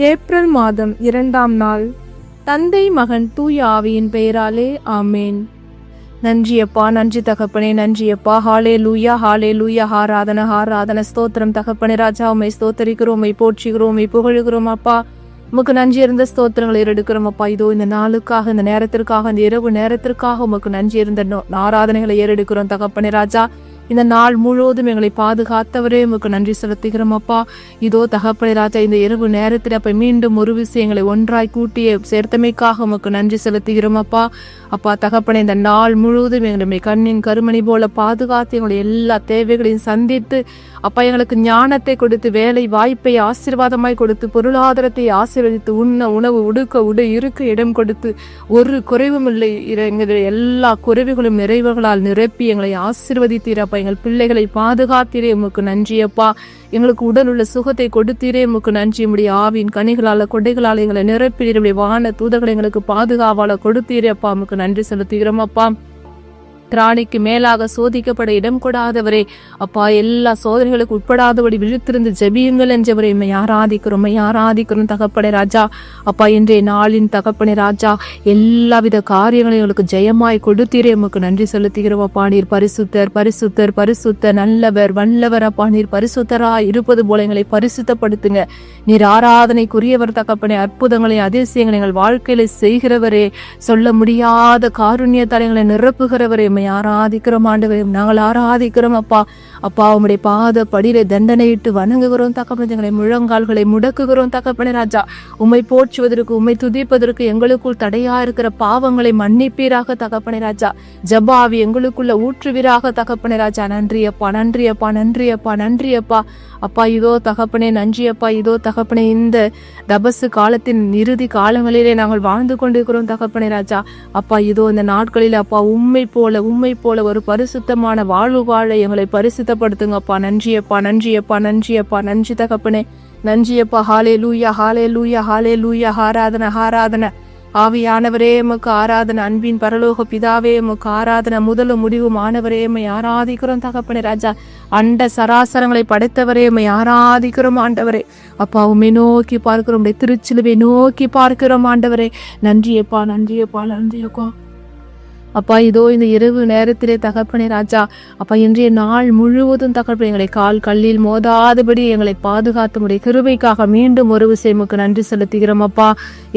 April மாதம் 2ஆம் நாள். தந்தை மகன் தூய ஆவியின் பெயராலே ஆமேன். நன்றியப்பா, நன்றி தகப்பனே, நன்றியப்பா. ஹாலே லூயா, ஹாலே லூயா. ஹாராதன ஹாராதன. ஸ்தோத்திரம் தகப்பனே ராஜா. உம்மை ஸ்தோத்தரிக்கிறோம், உம்மை போற்றுகிறோம், உம்மை புகழுகிறோம் அப்பா. உமக்கு நன்றி இருந்த ஸ்தோத்திரங்களை ஏறெடுக்கிறோம் அப்பா. இதோ இந்த நாளுக்காக, இந்த நேரத்திற்காக, இந்த இரவு நேரத்திற்காக உமக்கு நன்றி இருந்த ஆராதனைகளை ஏறெடுக்கிறோம் தகப்பனே ராஜா. இந்த நாள் முழுவதும் எங்களை பாதுகாத்தவரே உமக்கு நன்றி செலுத்துகிறோம் அப்பா. இதோ தகப்பனே ராஜா, இந்த இரவு நேரத்தில் அப்ப மீண்டும் ஒரு விஷயங்களை ஒன்றாய் கூட்டிய சேர்த்தமைக்காக உமக்கு நன்றி செலுத்துகிறோம் அப்பா. அப்பா தகப்பனே, இந்த நாள் முழுவதும் எங்களை கண்ணின் கருமணி போல பாதுகாத்து எங்களுடைய எல்லா தேவைகளையும் சந்தித்து அப்பா எங்களுக்கு ஞானத்தை கொடுத்து, வேலை வாய்ப்பை ஆசீர்வாதமாய் கொடுத்து, பொருளாதாரத்தை ஆசீர்வதித்து, உணவு உடுக்க உடை இருக்க இடம் கொடுத்து, ஒரு குறைவும் இல்லை. எங்களுடைய எல்லா குறைவுகளும் நிறைவுகளால் நிரப்பி எங்களை ஆசீர்வதித்தீரப்பா. எங்கள் பிள்ளைகளை பாதுகாத்தீரே உமக்கு நன்றியப்பா. எங்களுக்கு உடல் உள்ள சுகத்தை கொடுத்தீரே உமக்கு நன்றி. உடைய ஆவின் கனிகளால் கொடைகளால் எங்களை நிரப்பிடுடைய வான தூதர்களை எங்களுக்கு பாதுகாவால கொடுத்தீரே அப்பா. உமக்கு நன்றி செலுத்துகிறோம் அப்பா. திராணிக்கு மேலாக சோதிக்கப்பட இடம் கொடாதவரே அப்பா, எல்லா சோதனைகளுக்கு உட்படாதபடி விழித்திருந்து ஜெபியுங்கள் என்றவரை ஆராதிக்கிறோம் தகப்பனே ராஜா. அப்பா, இன்றைய நாளின் தகப்பனே ராஜா, எல்லாவித காரியங்களையும் எங்களுக்கு ஜெயமாய் கொடுத்தீரே உமக்கு நன்றி செலுத்துகிறோம் அப்பா. நீர் பரிசுத்தர் பரிசுத்தர் பரிசுத்தர், நல்லவர் வல்லவர் அப்பா. நீர் பரிசுத்தராய் இருப்பது போல எங்களை பரிசுத்தப்படுத்துங்க. நீர் ஆராதனைக்குரியவர் தகப்பனே. அற்புதங்களை அதிசயங்களை எங்கள் வாழ்க்கையில செய்கிறவரே, சொல்ல முடியாத காருண்யத்தால் எங்களை நிரப்புகிறவரே ஆராதிக்கிறோம் ஆண்டவரே. நாங்கள் ஆராதிக்கிறோம் அப்பா. அப்பா, உம்முடைய பாத படியில தண்டனையிட்டு வணங்குகிறோம் தகப்பனே. எங்களை முழங்கால்களை முடக்குகிறோம் தகப்பனே ராஜா. உம்மை போற்றுவதற்கு, உம்மை துதிப்பதற்கு எங்களுக்குள் தடையா இருக்கிற பாவங்களை மன்னிப்பீராக தகப்பனே ராஜா. ஜபாவி எங்களுக்குள்ள ஊற்றுவீராக தகப்பனே ராஜா. நன்றியப்பா, நன்றியப்பா, நன்றியப்பா, நன்றியப்பா. அப்பா இதோ தகப்பனே நன்றியப்பா. இதோ தகப்பனே, இந்த தபசு காலத்தின் இறுதி காலங்களிலே நாங்கள் வாழ்ந்து கொண்டிருக்கிறோம் தகப்பனே ராஜா. அப்பா இதோ இந்த நாட்களில் அப்பா உம்மை போல ஒரு பரிசுத்தமான வாழ்வு வாழ எங்களை பரிசுத்தப்படுத்துங்கப்பா. நன்றியப்பா, நன்றியப்பா, நன்றியப்பா, நன்றி தகப்பனே, நன்றியப்பா. ஹாலே லூயா, ஹாலே லூயா, ஹாலே லூயா. ஆராதன ஆராதன. ஆவியானவரே உமக்கு ஆராதனை. அன்பின் பரலோக பிதாவே உமக்கு ஆராதனை. முதலும் முடிவும் ஆனவரே உம்மை ஆராதிக்கிறோம் தகப்பனே ராஜா. அண்ட சராசரங்களை படைத்தவரே உம்மை ஆராதிக்கிறோம் ஆண்டவரே. அப்பா, உம்மை நோக்கி பார்க்கிறோம், உடைய திருச்சிலுவை நோக்கி பார்க்கிறோம் ஆண்டவரே. நன்றியப்பா, நன்றியப்பா, நன்றியப்பா. அப்பா இதோ இந்த இரவு நேரத்திலே தகப்பனே ராஜா, அப்பா இன்றைய நாள் முழுவதும் தகப்பனே எங்களை கால் கல்லில் மோதாதபடி எங்களை பாதுகாத்து உடைய கிருபைக்காக மீண்டும் ஒரு விஷயமுக்கு நன்றி செலுத்துகிறோம் அப்பா.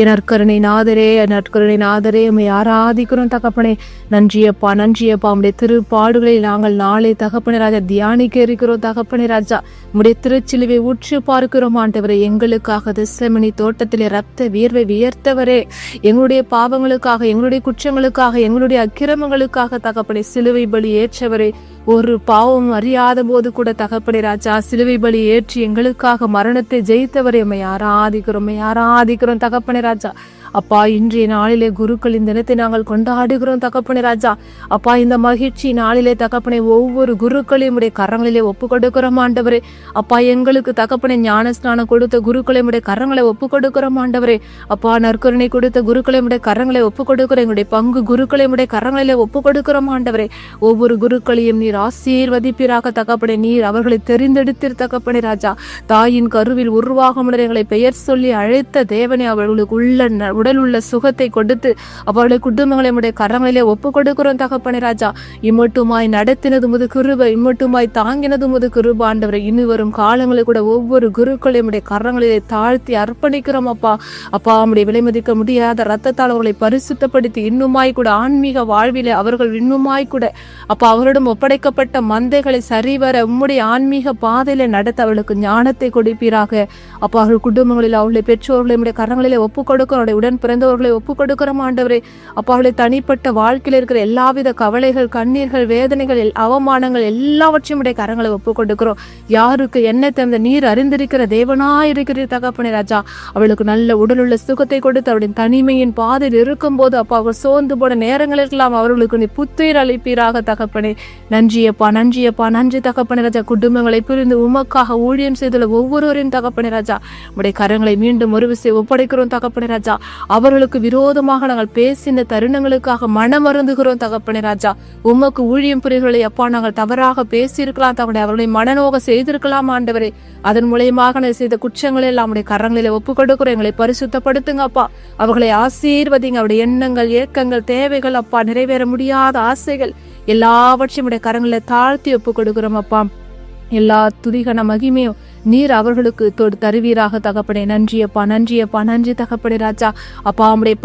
என் நற்கருணை நாதரே, என் நற்கருணை நாதரே உம்மை ஆராதிக்கிறோம் தகப்பனே. நன்றியப்பா, நன்றியப்பா. உடைய திருப்பாடுகளை நாங்கள் நாளை தகப்பனே ராஜா தியானிக்க இருக்கிறோம் தகப்பனே ராஜா. உடைய திருச்சிலுவை உற்று பார்க்கிறோம் ஆண்டவரே. எங்களுக்காக திசமணி தோட்டத்திலே ரத்த வியர்வை வியர்த்தவரே, எங்களுடைய பாவங்களுக்காக, எங்களுடைய குற்றங்களுக்காக, எங்களுடைய அக்கிரமங்களுக்காக தகப்பனே சிலுவை பலி ஏற்றவரே. ஒரு பாவம் அறியாத போது கூட தகப்பனே ராஜா சிலுவை பலி ஏற்றி எங்களுக்காக மரணத்தை ஜெயித்தவரை உம்மை ஆராதிக்கிறோம் தகப்பனே ராஜா. அப்பா இன்றைய நாளிலே குருக்களின் தினத்தை நாங்கள் கொண்டாடுகிறோம் தகப்பனே ராஜா. அப்பா இந்த மகிழ்ச்சி நாளிலே தகப்பனை ஒவ்வொரு குருக்களையும் உடைய கரங்களிலே ஒப்பு கொடுக்கிறோம் ஆண்டவரே. அப்பா எங்களுக்கு தகப்பனை ஞானஸ்நானம் கொடுத்த குருக்களை உடைய கரங்களை ஒப்பு கொடுக்கிறோம் ஆண்டவரே. அப்பா நற்கருணை கொடுத்த குருக்களை உடைய கரங்களை ஒப்பு கொடுக்கிறோம். எங்களுடைய பங்கு குருக்களை உடைய கரங்களிலே ஒப்பு கொடுக்கிறோம் ஆண்டவரே. ஒவ்வொரு குருக்களையும் நீர் ஆசீர்வதிப்பீராக தகப்பனே. நீர் அவர்களை தெரிந்தெடுத்தீர் தகப்பனே ராஜா. தாயின் கருவில் உருவாகும் எங்களை பெயர் சொல்லி அழைத்த தேவனை அவர்களுக்கு உள்ள உடல் உள்ள சுகத்தை கொடுத்து அவருடைய குடும்பங்களை உடைய கரங்களிலே ஒப்பு கொடுக்கிறோம் தகப்பனே ராஜா. இம்மட்டுமாய் நடத்தினது முது கிருபை, இம்மட்டுமாய் தாங்கினது முது கிருபை ஆண்டவரை. இனி வரும் காலங்களில் கூட ஒவ்வொரு குருக்களையும் உடைய கரங்களிலே தாழ்த்தி அர்ப்பணிக்கிறோம் அப்பா. அப்பா அவருடைய விலை மதிக்க முடியாத ரத்தத்தால் அவர்களை பரிசுத்தப்படுத்தி இன்னுமாய் கூட ஆன்மீக வாழ்விலே அவர்கள் இன்னுமாய் கூட அப்பா அவரிடம் ஒப்படைக்கப்பட்ட மந்தைகளை சரிவர உம்முடைய ஆன்மீக பாதையில நடத்த அவர்களுக்கு ஞானத்தை கொடுப்பீராக. அப்பா அவர்கள் குடும்பங்களில் அவர்களை பெற்றோர்களை உடைய கரங்களிலே ஒப்பு கொடுக்கிறோம். உடன் பிறந்தவர்களை ஒப்பு கொடுக்கிறோம் ஆண்டவரே. அப்பா அவளை தனிப்பட்ட வாழ்க்கையில் இருக்கிற எல்லாவித கவலைகள், கண்ணீர்கள், வேதனைகள், அவமானங்கள் எல்லாவற்றையும் உடைய கரங்களை ஒப்பு கொடுக்கிறோம். யாருக்கு என்ன தந்த நீர் அறிந்திருக்கிற தேவனாயிருக்கிற தகப்பனே ராஜா. அவளுக்கு நல்ல உடலுள்ள சுகத்தை கொடுத்து அவருடைய தனிமையின் பாதையில் இருக்கும் போது அப்பா அவர்கள் சோர்ந்து போன நேரங்களுக்கெல்லாம் அவர்களுக்கு நீ புத்துயிர் அளிப்பீராக தகப்பனே. நன்றியப்பா, நன்றியப்பா, நன்றி தகப்பனே ராஜா. குடும்பங்களை பிரிந்து உமக்காக ஊழியம் செய்துள்ள ஒவ்வொருவரையும் தகப்பனே ராஜா உடைய கரங்களை மீண்டும் ஒரு விசை ஒப்படைக்கிறோம் தகப்பனே ராஜா. அவர்களுக்கு விரோதமாக நாங்கள் பேசின தருணங்களுக்காக மனமருந்துகிறோம் தகப்பனே ராஜா. உமக்கு ஊழியம் புரிகளை அப்பா நாங்கள் தவறாக பேசியிருக்கலாம் தகப்பனே, அவர்களை மனநோக செய்திருக்கலாம் ஆண்டவரே. அதன் மூலியமாக நான் செய்த குற்றங்களை எல்லாம் உடைய கரங்களில ஒப்பு கொடுக்கிறோம். எங்களை பரிசுத்தப்படுத்துங்க அப்பா. அவர்களை ஆசீர்வதிங்க. அவருடைய எண்ணங்கள், ஏக்கங்கள், தேவைகள் அப்பா, நிறைவேற முடியாத ஆசைகள் எல்லாவற்றையும் உடைய கரங்களை தாழ்த்தி ஒப்பு கொடுக்கிறோம் அப்பா. எல்லா துதிகன மகிமையும் நீர் அவர்களுக்கு தருவீராக தகப்பனே. நன்றியப்பா, நன்றியப்பா, நன்றி தகப்பனே ராஜா. அப்பா உம்முடைய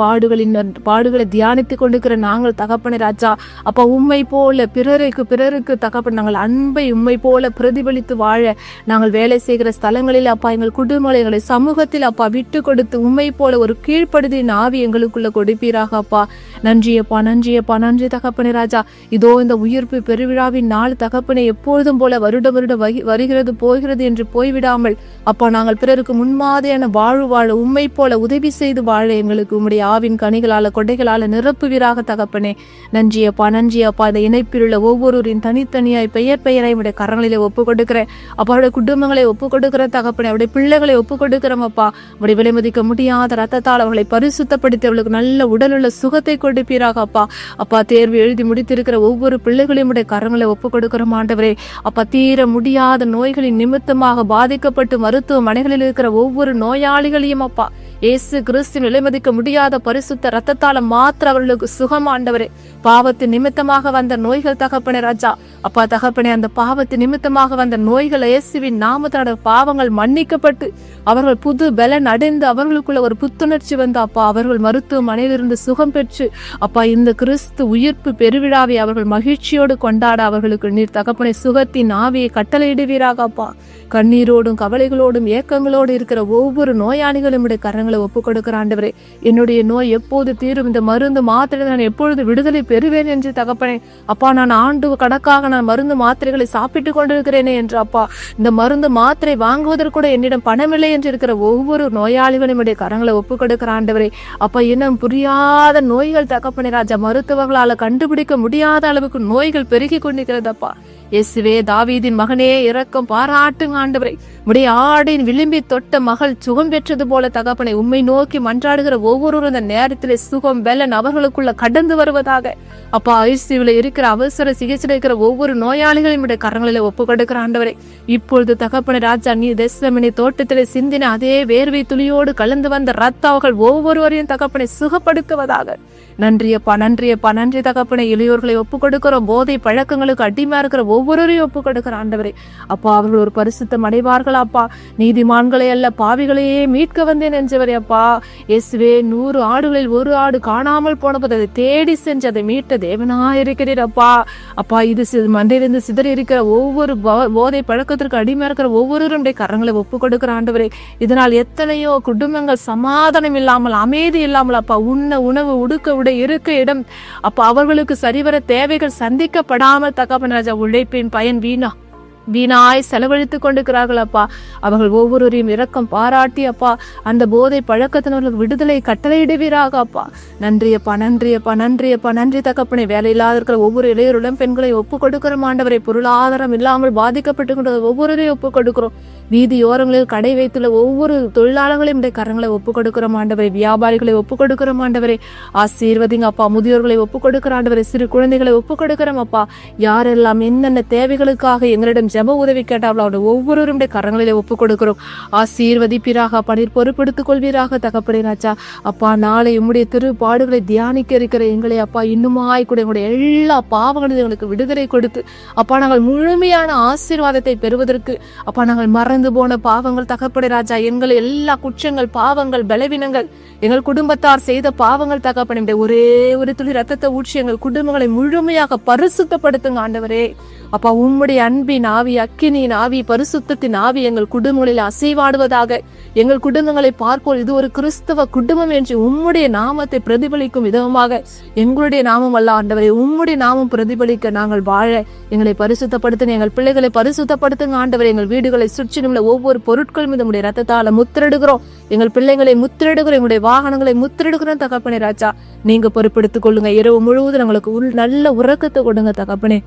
பாடுகளை தியானித்து கொண்டிருக்கிற நாங்கள் தகப்பனே ராஜா, அப்பா உம்மை போல பிறருக்கு தகப்பன் நாங்கள் அன்பை உம்மை போல பிரதிபலித்து வாழ நாங்கள் வேலை செய்கிற ஸ்தலங்களில் அப்பா எங்கள் குடும்பங்களை எங்களை சமூகத்தில் அப்பா விட்டு கொடுத்து உம்மை போல ஒரு கீழ்ப்படுதின் ஆவி எங்களுக்குள்ள கொடுப்பீராக அப்பா. நன்றியப்பா, நன்றியப்பா, நன்றி தகப்பனே ராஜா. இதோ இந்த உயிர்ப்பு பெருவிழாவின் நாள் தகப்பனே எப்பொழுதும் போல வருடம் வருகிறது போகிறது என்று போய்விடாமல் அப்பா நாங்கள் பிறருக்கு முன்மாதிரியான வாழ்வு வாழ உம்மை போல உதவி செய்து வாழ எங்களுக்கு உம்முடைய ஆவின் கனிகளால கொடைகளால நிரப்புவீராக தகப்பனே. நன்றியப்பா, நன்றியப்பா. இந்த இணைப்பில் உள்ள ஒவ்வொருவரின் தனித்தனியாய் பெயரை உடைய கரங்களிலே ஒப்பு கொடுக்கிறேன் அப்பா. அவருடைய குடும்பங்களை ஒப்பு கொடுக்கிற தகப்பனே, அவருடைய பிள்ளைகளை ஒப்பு கொடுக்கிறோம் அப்பா. அவருடைய விலைமதிக்க முடியாத ரத்தத்தால் அவர்களை பரிசுத்தப்படுத்தி அவர்களுக்கு நல்ல உடலுள்ள சுகத்தை கொடுப்பீராக அப்பா. அப்பா தேர்வு எழுதி முடித்திருக்கிற ஒவ்வொரு பிள்ளைகளையும் உடைய கரங்களை ஒப்பு கொடுக்கிறோம் ஆண்டவரே. அப்பா தீர முடியாத நோய்களின் நிமித்தமாக பாதிக்கப்பட்டு மருத்துவமனைகளில் இருக்கிற ஒவ்வொரு நோயாளிகளையும் அப்பா இயேசு கிறிஸ்துவின் விலைமதிக்க முடியாத பரிசுத்த ரத்தத்தால மாத்திர அவர்களுக்கு சுகம் ஆண்டவரே. பாவத்தின் நிமித்தமாக வந்த நோய்கள் தகப்பனே ராஜா, அப்பா தகப்பனே, அந்த பாவத்தின் நிமித்தமாக வந்த நோய்கள் இயேசுவின் நாமத்தோட பாவங்கள் மன்னிக்கப்பட்டு அவர்கள் புது பலன் அடைந்து அவர்களுக்குள்ள ஒரு புத்துணர்ச்சி வந்து அப்பா அவர்கள் மருத்துவமனையிலிருந்து சுகம் பெற்று அப்பா இந்த கிறிஸ்து உயிர்ப்பு பெருவிழாவை அவர்கள் மகிழ்ச்சியோடு கொண்டாட அவர்களுக்கு நீர் தகப்பனே சுகத்தின் ஆவியை கட்டளையிடுவீராக அப்பா. கண்ணீரோடும் கவலைகளோடும் ஏக்கங்களோடு இருக்கிற ஒவ்வொரு நோயாளிகளும் கரங்களை ஒப்பு கொடுக்கிற ஆண்டவரே. என்னுடைய நோய் எப்போது தீரும், இந்த மருந்து மாத்திரை நான் எப்பொழுது விடுதலை பெறுவேன் என்று தகப்பனே அப்பா நான் ஆண்டு கணக்காக நான் மருந்து மாத்திரைகளை சாப்பிட்டு கொண்டிருக்கிறேனே என்று அப்பா இந்த மருந்து மாத்திரை வாங்குவதற்கு கூட என்னிடம் பணமில்லை என்று இருக்கிற ஒவ்வொரு நோயாளிகளும் கரங்களை ஒப்பு கொடுக்கிற ஆண்டவரே. அப்பா இன்னும் புரியாத நோய்கள் தகப்பனே ராஜா, மருத்துவர்களால கண்டுபிடிக்க முடியாத அளவுக்கு நோய்கள் பெருகி கொண்டிருக்கிறதப்பா. இயேசுவே தாவீதின் மகனே இரக்கம் பாராட்டுங்க ஆண்டவரே. உடைய ஆடின் விளிம்பி தொட்ட மகள் சுகம் பெற்றது போல தகப்பனை உம்மை நோக்கி மன்றாடுகிற ஒவ்வொருவரும் இந்த நேரத்திலே சுகம் பலன் அவர்களுக்குள்ள கடந்து வருவதாக அப்பா. ஐசியூல இருக்கிற அவசர சிகிச்சையில் இருக்கிற ஒவ்வொரு நோயாளிகளையும் கரங்களில ஒப்பு கொடுக்கிற ஆண்டவரே. இப்பொழுது தகப்பனை ராஜா நீ தெஸ்லமனி தோட்டத்திலே சிந்தின அதே வேர்வை துளியோடு கலந்து வந்த ரத்த அவர்கள் ஒவ்வொருவரையும் தகப்பனை சுகப்படுத்துவதாக. நன்றியப்பா, நன்றியப்பா, நன்றி தகப்பனை. இளையோர்களை ஒப்பு கொடுக்கிறோம். போதை பழக்கங்களுக்கு அடிமையா இருக்கிற ஒவ்வொருவரையும் ஒப்பு கொடுக்கிற ஆண்டவரே. அப்பா அவர்கள் ஒரு பரிசுத்தம் அடைவார்கள் அப்பா. நீதிமான்களை அல்ல பாவிகளையே மீட்க வந்தேன் என்றவரே அப்பா. இயேசுவே 100 ஆடுகளில் ஒரு ஆடு காணாமல் போனபோது அதை தேடி சென்று அதை மீட்ட தேவனாயிருக்கிறீர் அப்பா. அப்பா இது மண்டையிலிருந்து சிதறி இருக்கிற ஒவ்வொரு போதை பழக்கத்திற்கு அடிமையா இருக்கிற ஒவ்வொருவருடைய கரங்களை ஒப்பு கொடுக்கிற ஆண்டவரே. இதனால் எத்தனையோ குடும்பங்கள் சமாதானம் இல்லாமல் அமைதி இல்லாமல் அப்பா உண்ண உணவு உடுக்க உடை இருக்க இடம் அப்ப அவர்களுக்கு சரிவர தேவைகள் சந்திக்கப்படாமல் தகப்பன் ராஜா உழைப்பின் பயன் வீணாய் செலவழித்துக் கொண்டிருக்கிறார்கள் அப்பா. அவர்கள் ஒவ்வொருவரையும் இரக்கம் பாராட்டி அப்பா அந்த போதை பழக்கத்தினர்களுக்கு விடுதலை கட்டளையிடுவீராக அப்பா. நன்றியப்பா, நன்றியப்பா, நன்றியப்பா, நன்றி தகப்பனை. வேலை இல்லாத இருக்கிற ஒவ்வொரு இளையருடன் பெண்களை ஒப்பு கொடுக்கிறோம் ஆண்டவரை. பொருளாதாரம் இல்லாமல் பாதிக்கப்பட்டு ஒவ்வொருவரையும் ஒப்பு கொடுக்கிறோம். வீதியோரங்களில் கடை வைத்துள்ள ஒவ்வொரு தொழிலாளர்களையும் கரங்களை ஒப்பு கொடுக்கிறோம் ஆண்டவரை. வியாபாரிகளை ஒப்பு கொடுக்கிறோம் ஆண்டவரை. ஆசீர்வதிங்க அப்பா. முதியோர்களை ஒப்பு கொடுக்கிற ஆண்டவரை. சிறு குழந்தைகளை ஒப்பு கொடுக்கிறோம் அப்பா. யாரெல்லாம் என்னென்ன தேவைகளுக்காக எங்களிடம் ஜெப உதவி கேட்டால் அவருடைய ஒவ்வொருவரும் கரங்களிலே ஒப்பு கொடுக்கிறோம். ஆசீர்வதிப்பீராக பணிர் பொறுப்படுத்திக் கொள்வீராக தகப்பனே ராஜா. அப்பா நாளை உம்முடைய திருப்பாடுகளை தியானிக்க இருக்கிற எங்களை அப்பா இன்னுமாய் கூட எங்களுடைய எல்லா பாவங்களும் எங்களுக்கு விடுதலை கொடுத்து அப்பா நாங்கள் முழுமையான ஆசீர்வாதத்தை பெறுவதற்கு அப்பா நாங்கள் மறந்து போன பாவங்கள் தகப்பனே ராஜா, எங்கள் எல்லா குற்றங்கள் பாவங்கள் பலவீனங்கள் எங்கள் குடும்பத்தார் செய்த பாவங்கள் தகப்பனே ஒரே ஒரு துளி ரத்தத்தை ஊற்றி எங்கள் குடும்பங்களை முழுமையாக பரிசுத்தப்படுத்துங்க ஆண்டவரே. அப்பா உம்முடைய அன்பின் ஆவி, அக்கினியின் ஆவி, பரிசுத்தத்தின் ஆவி எங்கள் குடும்பங்களில் அசைவாடுவதாக. எங்கள் குடும்பங்களை பார்ப்போம் இது ஒரு கிறிஸ்தவ குடும்பம் என்று உம்முடைய நாமத்தை பிரதிபலிக்கும் விதமாக எங்களுடைய நாமம் அல்ல ஆண்டவரே, உம்முடைய நாமம் பிரதிபலிக்க நாங்கள் வாழ எங்களை பரிசுத்தப்படுத்துங்க. எங்கள் பிள்ளைகளை பரிசுத்தப்படுத்துங்க ஆண்டவரே. எங்கள் வீடுகளை சுற்றிலும் ஒவ்வொரு பொருட்கள் மீது உடைய ரத்தத்தால முத்திரிடுகிறோம். எங்கள் பிள்ளைகளை முத்திரிடுகிறோம். எங்களுடைய வாகனங்களை முத்திரிடுகிறோம் தகப்பனே ராஜா. நீங்க பொறுப்பெடுத்துக் கொள்ளுங்க. இரவு முழுவதும் எங்களுக்கு நல்ல உறக்கத்தை கொடுங்க தகப்பனே.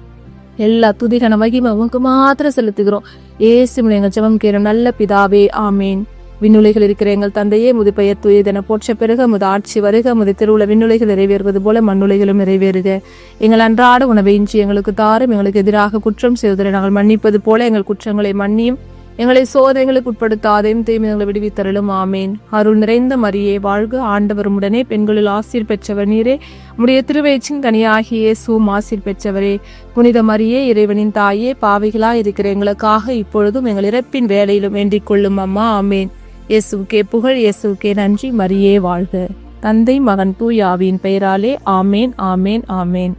எல்லா துதிகன மகிமை உங்க மாத்திரம் செலுத்துகிறோம். இயேசுவின் எங்கள் ஜெபம் கேளும் நல்ல பிதாவே, ஆமேன். விண்ணுலைகள் இருக்கிற எங்கள் தந்தையே, முது பெயர் தூயதென போற்ற பெருக, முது ஆட்சி வருக, முது திருவுள்ள விண்ணுலைகள் நிறைவேறுவது போல மண்ணுலைகளும் நிறைவேறுக. எங்கள் அன்றாட உணவை இன்றி எங்களுக்கு தாரும். எங்களுக்கு எதிராக குற்றம் செய்வதை நாங்கள் மன்னிப்பது போல எங்கள் குற்றங்களை மன்னியும். எங்களை சோதனைகளுக்கு உட்படுத்தாதையும் தீமைகளை விடுவித்தருளும். ஆமேன். அருள் நிறைந்த மரியே வாழ்க, ஆண்டவர் உடனே, பெண்களில் ஆசீர் பெற்றவர் நீரே. உம்முடைய திருவயிற்றின் கனியாகிய இயேசுவும் ஆசீர் பெற்றவரே. புனித மரியே, இறைவனின் தாயே, பாவிகளாய் இருக்கிற எங்களுக்காக இப்பொழுதும் எங்கள் இறப்பின் வேளையிலும் வேண்டிக் கொள்ளும் அம்மா. ஆமேன். இயேசுவுக்கே புகழ், இயேசுவுக்கே நன்றி. மரியே வாழ்க. தந்தை, மகன், தூய ஆவியின் பெயராலே. ஆமேன், ஆமேன், ஆமேன்.